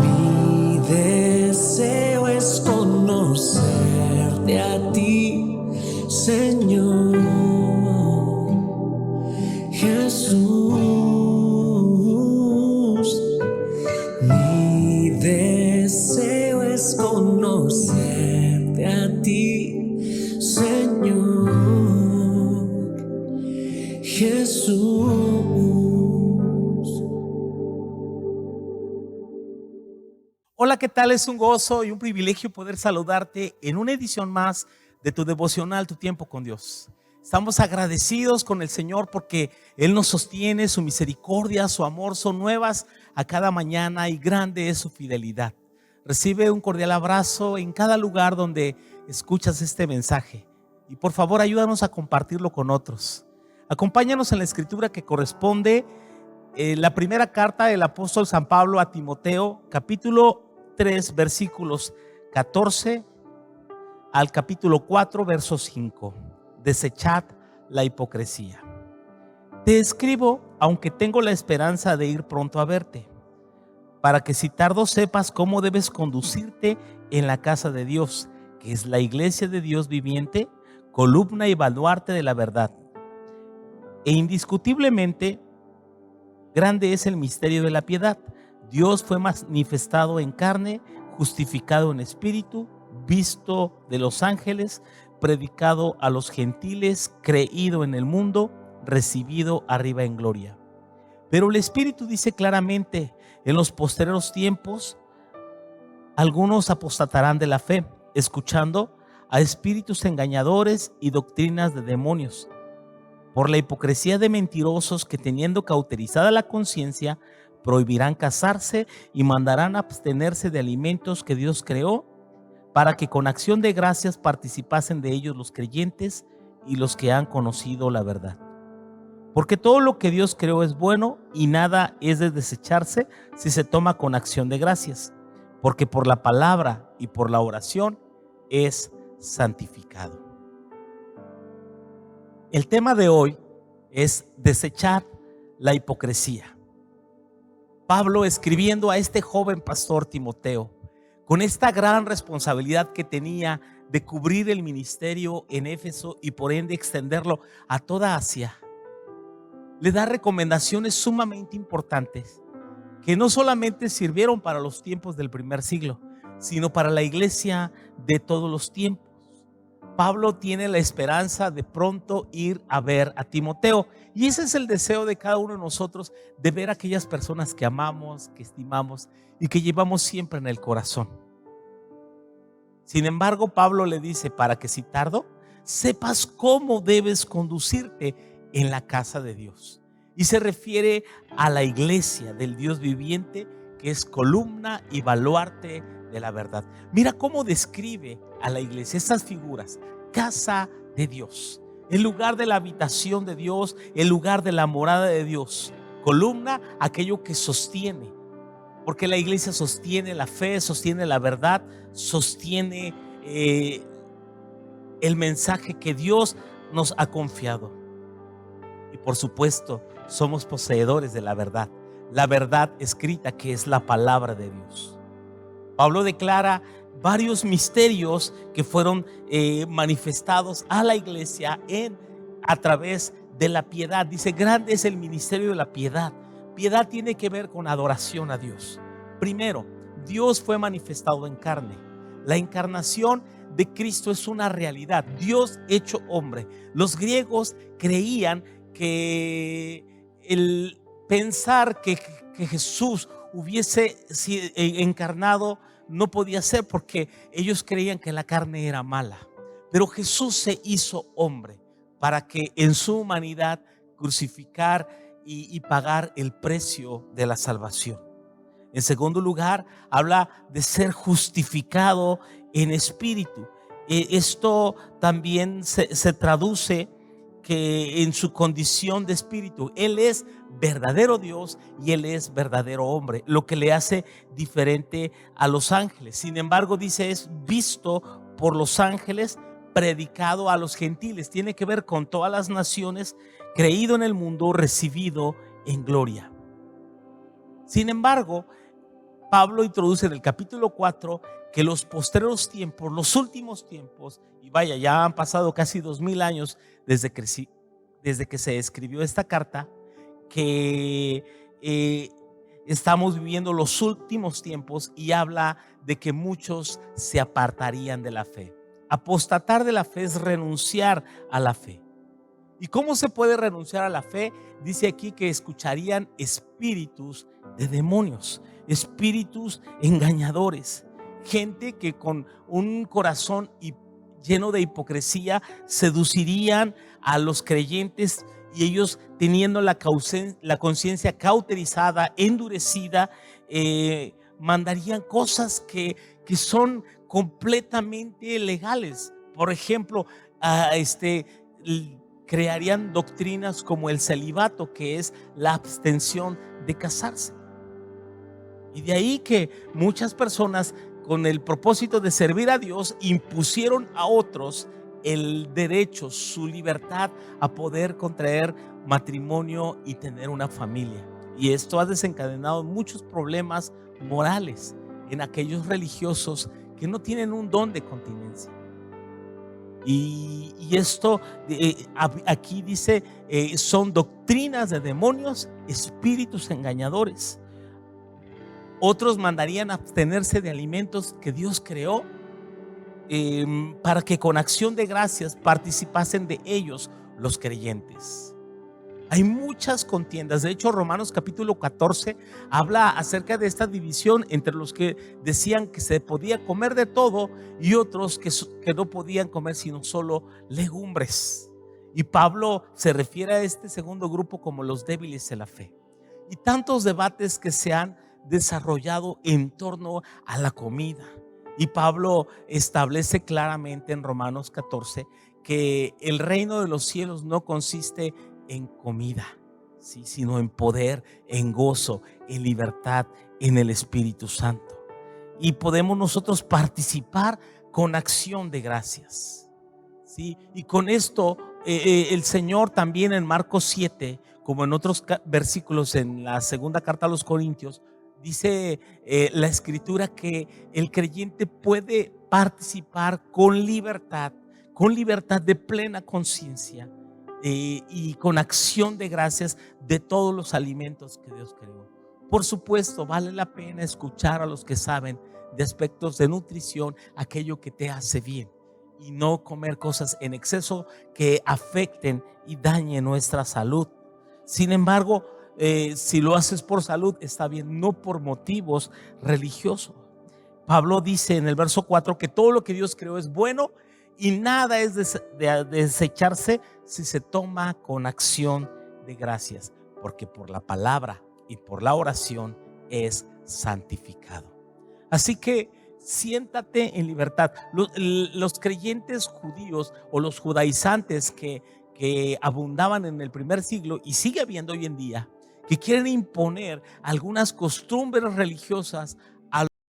Mi deseo es conocerte a ti, Señor Jesús. Mi deseo es conocerte a ti, Señor Jesús. Hola, ¿qué tal? Es un gozo y un privilegio poder saludarte en una edición más de tu devocional, Tu Tiempo con Dios. Estamos agradecidos con el Señor porque Él nos sostiene, su misericordia, su amor son nuevas a cada mañana y grande es su fidelidad. Recibe un cordial abrazo en cada lugar donde escuchas este mensaje y por favor ayúdanos a compartirlo con otros. Acompáñanos en la escritura que corresponde la primera carta del apóstol San Pablo a Timoteo, capítulo 3, versículos 14 al capítulo 4, verso 5. Desechad la hipocresía. Te escribo, aunque tengo la esperanza de ir pronto a verte, para que si tardo sepas cómo debes conducirte en la casa de Dios, que es la iglesia de Dios viviente, columna y baluarte de la verdad. E indiscutiblemente, grande es el misterio de la piedad. Dios fue manifestado en carne, justificado en espíritu, visto de los ángeles, predicado a los gentiles, creído en el mundo, recibido arriba en gloria. Pero el Espíritu dice claramente, en los postreros tiempos, algunos apostatarán de la fe, escuchando a espíritus engañadores y doctrinas de demonios, por la hipocresía de mentirosos que, teniendo cauterizada la conciencia, prohibirán casarse y mandarán abstenerse de alimentos que Dios creó, para que con acción de gracias participasen de ellos los creyentes y los que han conocido la verdad. Porque todo lo que Dios creó es bueno y nada es de desecharse si se toma con acción de gracias, porque por la palabra y por la oración es santificado. El tema de hoy es desechar la hipocresía. Pablo, escribiendo a este joven pastor Timoteo, con esta gran responsabilidad que tenía de cubrir el ministerio en Éfeso y por ende extenderlo a toda Asia, le da recomendaciones sumamente importantes que no solamente sirvieron para los tiempos del primer siglo, sino para la iglesia de todos los tiempos. Pablo tiene la esperanza de pronto ir a ver a Timoteo, y ese es el deseo de cada uno de nosotros, de ver a aquellas personas que amamos, que estimamos y que llevamos siempre en el corazón. Sin embargo, Pablo le dice, para que si tardo, sepas cómo debes conducirte en la casa de Dios. Y se refiere a la iglesia del Dios viviente, que es columna y baluarte de la verdad. Mira cómo describe a la iglesia, estas figuras: casa de Dios, el lugar de la habitación de Dios, el lugar de la morada de Dios. Columna, aquello que sostiene, porque la iglesia sostiene la fe, sostiene la verdad, sostiene el mensaje que Dios nos ha confiado. Y por supuesto, somos poseedores de la verdad escrita, que es la palabra de Dios. Pablo declara varios misterios que fueron manifestados a la iglesia a través de la piedad. Dice, grande es el ministerio de la piedad. Piedad tiene que ver con adoración a Dios. Primero, Dios fue manifestado en carne. La encarnación de Cristo es una realidad. Dios hecho hombre. Los griegos creían que el pensar que Jesús hubiese encarnado no podía ser, porque ellos creían que la carne era mala. Pero Jesús se hizo hombre para que en su humanidad crucificar y pagar el precio de la salvación. En segundo lugar, habla de ser justificado en espíritu. Esto también se traduce que en su condición de espíritu, Él es verdadero Dios y Él es verdadero hombre, lo que le hace diferente a los ángeles. Sin embargo, dice, es visto por los ángeles, predicado a los gentiles. Tiene que ver con todas las naciones, creído en el mundo, recibido en gloria. Sin embargo, Pablo introduce en el capítulo 4 que los postreros tiempos, los últimos tiempos, y vaya, ya han pasado casi 2000 años desde que se escribió esta carta, que estamos viviendo los últimos tiempos, y habla de que muchos se apartarían de la fe. Apostatar de la fe es renunciar a la fe. ¿Y cómo se puede renunciar a la fe? Dice aquí que escucharían espíritus de demonios, espíritus engañadores, gente que con un corazón lleno de hipocresía seducirían a los creyentes, y ellos, teniendo la conciencia cauterizada, endurecida, mandarían cosas que son completamente legales. Por ejemplo, crearían doctrinas como el celibato, que es la abstención de casarse. Y de ahí que muchas personas, con el propósito de servir a Dios, impusieron a otros el derecho, su libertad a poder contraer matrimonio y tener una familia. Y esto ha desencadenado muchos problemas morales en aquellos religiosos que no tienen un don de continencia. Y esto aquí dice, son doctrinas de demonios, espíritus engañadores. Otros mandarían abstenerse de alimentos que Dios creó, para que con acción de gracias participasen de ellos los creyentes. Hay muchas contiendas. De hecho, Romanos capítulo 14 habla acerca de esta división entre los que decían que se podía comer de todo y otros que no podían comer sino solo legumbres. Y Pablo se refiere a este segundo grupo como los débiles de la fe. Y tantos debates que se han desarrollado en torno a la comida. Y Pablo establece claramente en Romanos 14 que el reino de los cielos no consiste en comida, ¿sí?, sino en poder, en gozo, en libertad, en el Espíritu Santo. Y podemos nosotros participar con acción de gracias, ¿sí? Y con esto el Señor también en Marcos 7, como en otros versículos en la segunda carta a los Corintios, dice la Escritura que el creyente puede participar con libertad de plena conciencia, y con acción de gracias de todos los alimentos que Dios creó. Por supuesto, vale la pena escuchar a los que saben de aspectos de nutrición, aquello que te hace bien, y no comer cosas en exceso que afecten y dañen nuestra salud. Sin embargo, si lo haces por salud, está bien, no por motivos religiosos. Pablo dice en el verso 4 que todo lo que Dios creó es bueno y nada es de desecharse si se toma con acción de gracias, porque por la palabra y por la oración es santificado. Así que siéntate en libertad. Los creyentes judíos o los judaizantes que abundaban en el primer siglo, y sigue habiendo hoy en día, que quieren imponer algunas costumbres religiosas